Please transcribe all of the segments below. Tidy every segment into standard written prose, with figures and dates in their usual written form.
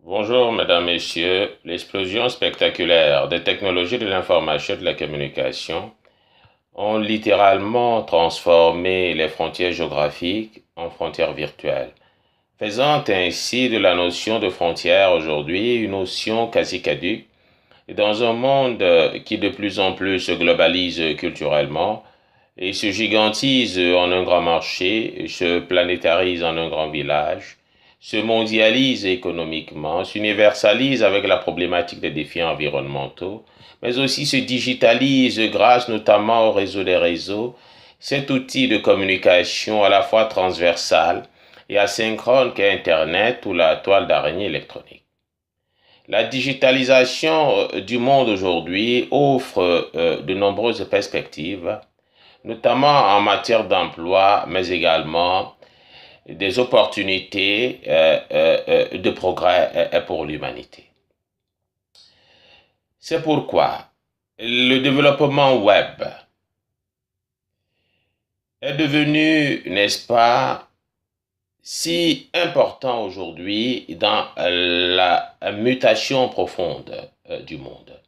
Bonjour, mesdames, messieurs. L'explosion spectaculaire des technologies de l'information et de la communication ont littéralement transformé les frontières géographiques en frontières virtuelles, faisant ainsi de la notion de frontière aujourd'hui une notion quasi caduque. Et dans un monde qui de plus en plus se globalise culturellement et se gigantise en un grand marché, se planétarise en un grand village, se mondialise économiquement, s'universalise avec la problématique des défis environnementaux, mais aussi se digitalise grâce notamment au réseau des réseaux, cet outil de communication à la fois transversal et asynchrone qu'est Internet ou la toile d'araignée électronique. La digitalisation du monde aujourd'hui offre de nombreuses perspectives, notamment en matière d'emploi, mais également des opportunités de progrès pour l'humanité. C'est pourquoi le développement web est devenu, n'est-ce pas, si important aujourd'hui dans la mutation profonde du monde.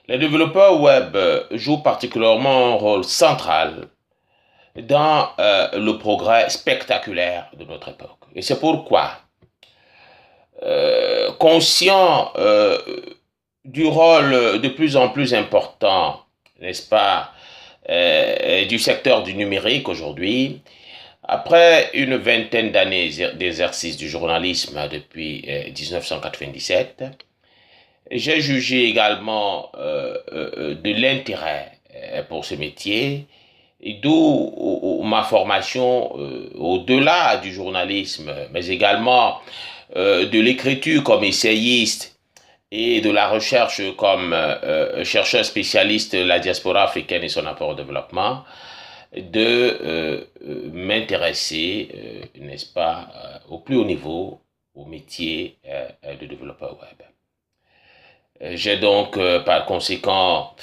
Les développeurs web jouent particulièrement un rôle central dans le progrès spectaculaire de notre époque. Et c'est pourquoi, conscient du rôle de plus en plus important, n'est-ce pas, du secteur du numérique aujourd'hui, après une vingtaine d'années d'exercice du journalisme depuis 1997, j'ai jugé également de l'intérêt pour ce métier, et d'où ma formation au-delà du journalisme, mais également de l'écriture comme essayiste et de la recherche comme chercheur spécialiste de la diaspora africaine et son apport au développement, de m'intéresser, n'est-ce pas, au plus haut niveau, au métier de développeur web. J'ai donc, par conséquent,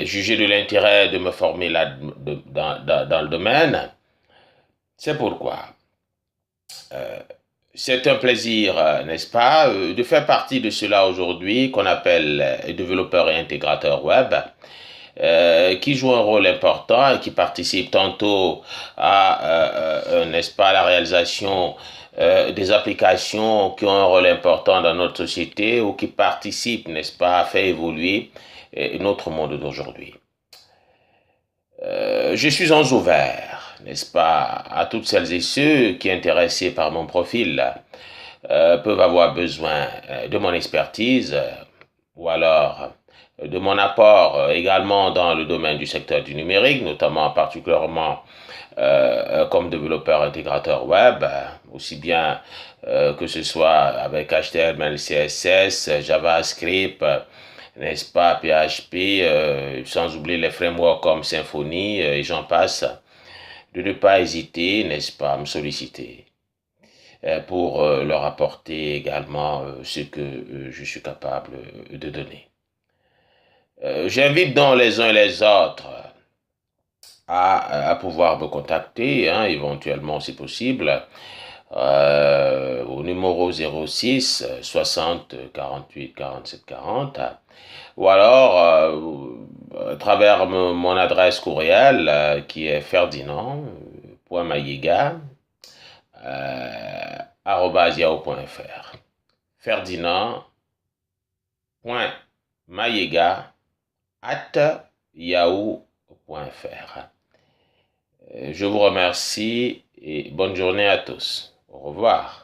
jugé de l'intérêt de me former dans le domaine. C'est pourquoi c'est un plaisir, n'est-ce pas, de faire partie de cela aujourd'hui qu'on appelle développeur et intégrateur web, qui joue un rôle important et qui participe tantôt à, n'est-ce pas, la réalisation des applications qui ont un rôle important dans notre société ou qui participent, n'est-ce pas, à faire évoluer notre monde d'aujourd'hui. Je suis en ouvert, n'est-ce pas, à toutes celles et ceux qui, intéressés par mon profil, peuvent avoir besoin de mon expertise ou alors de mon apport également dans le domaine du secteur du numérique, notamment particulièrement comme développeur intégrateur web, aussi bien que ce soit avec HTML, CSS, JavaScript, n'est-ce pas, PHP, sans oublier les frameworks comme Symfony et j'en passe, de ne pas hésiter, n'est-ce pas, à me solliciter pour leur apporter également ce que je suis capable de donner. J'invite donc les uns et les autres à pouvoir me contacter, hein, éventuellement si possible, au numéro 06 60 48 47 40, ou alors à travers mon adresse courriel qui est ferdinand.mayega@yahoo.fr. Ferdinand.mayega@yahoo.fr. Je vous remercie et bonne journée à tous. Au revoir.